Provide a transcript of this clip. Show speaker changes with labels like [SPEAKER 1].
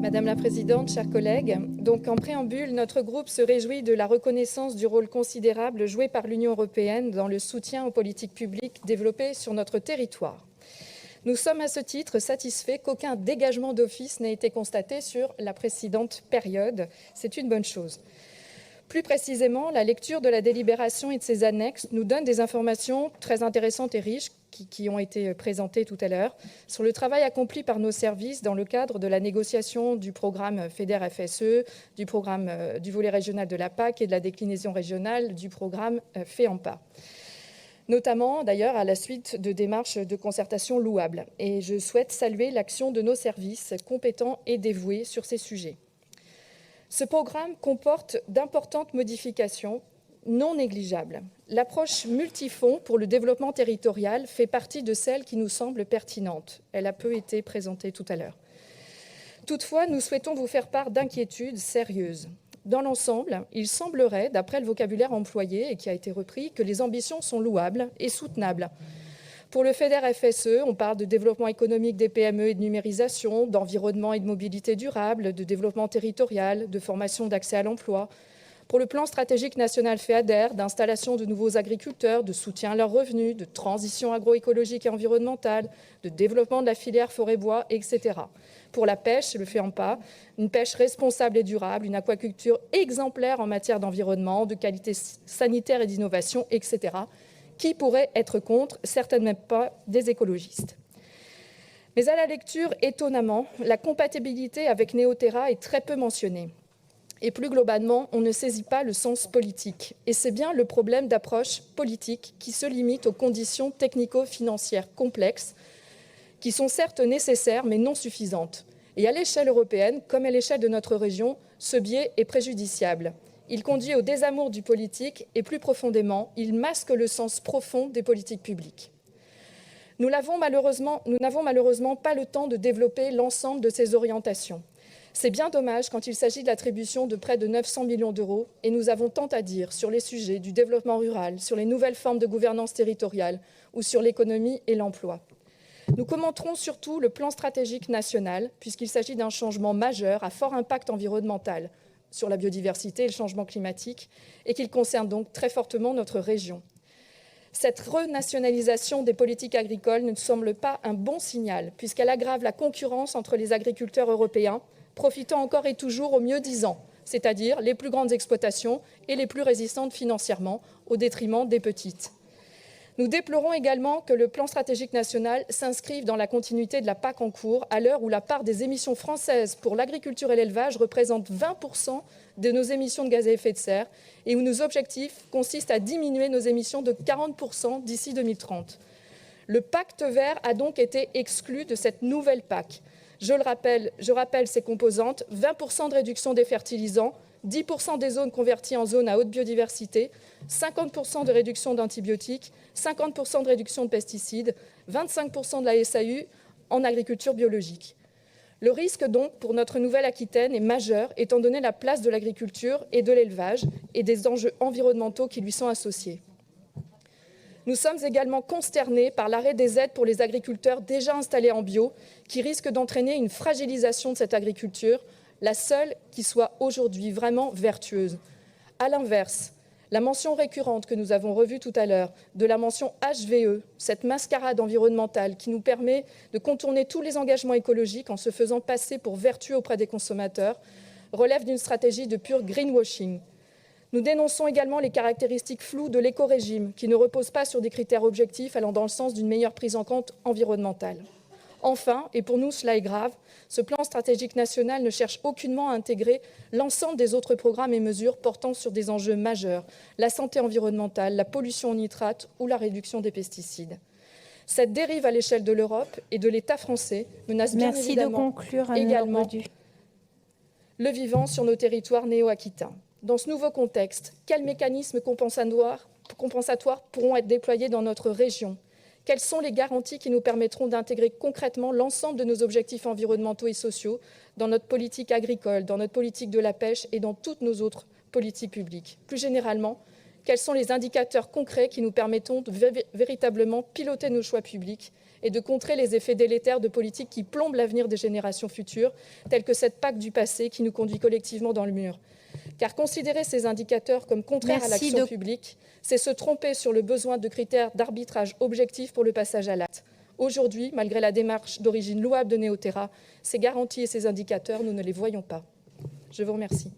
[SPEAKER 1] Madame la Présidente, chers collègues, donc en préambule, notre groupe se réjouit de la reconnaissance du rôle considérable joué par l'Union européenne dans le soutien aux politiques publiques développées sur notre territoire. Nous sommes à ce titre satisfaits qu'aucun dégagement d'office n'ait été constaté sur la précédente période. C'est une bonne chose. Plus précisément, la lecture de la délibération et de ses annexes nous donne des informations très intéressantes et riches qui ont été présentées tout à l'heure sur le travail accompli par nos services dans le cadre de la négociation du programme FEDER-FSE, du programme du volet régional de la PAC et de la déclinaison régionale du programme FEAMPA. Notamment, d'ailleurs, à la suite de démarches de concertation louables. Et je souhaite saluer l'action de nos services compétents et dévoués sur ces sujets. Ce programme comporte d'importantes modifications non négligeables. L'approche multifonds pour le développement territorial fait partie de celles qui nous semblent pertinentes. Elle a peu été présentée tout à l'heure. Toutefois, nous souhaitons vous faire part d'inquiétudes sérieuses. Dans l'ensemble, il semblerait, d'après le vocabulaire employé et qui a été repris, que les ambitions sont louables et soutenables. Pour le FEDER-FSE, on parle de développement économique des PME et de numérisation, d'environnement et de mobilité durable, de développement territorial, de formation d'accès à l'emploi. Pour le plan stratégique national FEADER, d'installation de nouveaux agriculteurs, de soutien à leurs revenus, de transition agroécologique et environnementale, de développement de la filière forêt-bois, etc. Pour la pêche, le FEAMPA, une pêche responsable et durable, une aquaculture exemplaire en matière d'environnement, de qualité sanitaire et d'innovation, etc. Qui pourrait être contre? Certainement pas des écologistes. Mais à la lecture, étonnamment, la compatibilité avec Néoterra est très peu mentionnée. Et plus globalement, on ne saisit pas le sens politique. Et c'est bien le problème d'approche politique qui se limite aux conditions technico-financières complexes, qui sont certes nécessaires, mais non suffisantes. Et à l'échelle européenne, comme à l'échelle de notre région, ce biais est préjudiciable. Il conduit au désamour du politique et, plus profondément, il masque le sens profond des politiques publiques. Nous n'avons malheureusement pas le temps de développer l'ensemble de ces orientations. C'est bien dommage quand il s'agit de l'attribution de près de 900 millions d'euros et nous avons tant à dire sur les sujets du développement rural, sur les nouvelles formes de gouvernance territoriale ou sur l'économie et l'emploi. Nous commenterons surtout le plan stratégique national puisqu'il s'agit d'un changement majeur à fort impact environnemental sur la biodiversité et le changement climatique et qu'il concerne donc très fortement notre région. Cette renationalisation des politiques agricoles ne nous semble pas un bon signal puisqu'elle aggrave la concurrence entre les agriculteurs européens, profitant encore et toujours aux mieux-disants, c'est-à-dire les plus grandes exploitations et les plus résistantes financièrement, au détriment des petites. Nous déplorons également que le plan stratégique national s'inscrive dans la continuité de la PAC en cours, à l'heure où la part des émissions françaises pour l'agriculture et l'élevage représente 20% de nos émissions de gaz à effet de serre et où nos objectifs consistent à diminuer nos émissions de 40% d'ici 2030. Le pacte vert a donc été exclu de cette nouvelle PAC. Je rappelle ses composantes, 20% de réduction des fertilisants, 10% des zones converties en zones à haute biodiversité, 50% de réduction d'antibiotiques, 50% de réduction de pesticides, 25% de la SAU en agriculture biologique. Le risque donc pour notre Nouvelle-Aquitaine est majeur étant donné la place de l'agriculture et de l'élevage et des enjeux environnementaux qui lui sont associés. Nous sommes également consternés par l'arrêt des aides pour les agriculteurs déjà installés en bio, qui risque d'entraîner une fragilisation de cette agriculture, la seule qui soit aujourd'hui vraiment vertueuse. À l'inverse, la mention récurrente que nous avons revue tout à l'heure de la mention HVE, cette mascarade environnementale qui nous permet de contourner tous les engagements écologiques en se faisant passer pour vertueux auprès des consommateurs, relève d'une stratégie de pur greenwashing. Nous dénonçons également les caractéristiques floues de l'éco-régime qui ne repose pas sur des critères objectifs allant dans le sens d'une meilleure prise en compte environnementale. Enfin, et pour nous cela est grave, ce plan stratégique national ne cherche aucunement à intégrer l'ensemble des autres programmes et mesures portant sur des enjeux majeurs, la santé environnementale, la pollution aux nitrates ou la réduction des pesticides. Cette dérive à l'échelle de l'Europe et de l'État français menace bien évidemment également le vivant sur nos territoires néo-aquitains. Dans ce nouveau contexte, quels mécanismes compensatoires pourront être déployés dans notre région? Quelles sont les garanties qui nous permettront d'intégrer concrètement l'ensemble de nos objectifs environnementaux et sociaux dans notre politique agricole, dans notre politique de la pêche et dans toutes nos autres politiques publiques? Plus généralement, Quels sont les indicateurs concrets qui nous permettront de véritablement piloter nos choix publics et de contrer les effets délétères de politiques qui plombent l'avenir des générations futures, telles que cette PAC du passé qui nous conduit collectivement dans le mur? Car considérer ces indicateurs comme contraires à l'action publique, c'est se tromper sur le besoin de critères d'arbitrage objectifs pour le passage à l'acte. Aujourd'hui, malgré la démarche d'origine louable de Néoterra, ces garanties et ces indicateurs, nous ne les voyons pas. Je vous remercie.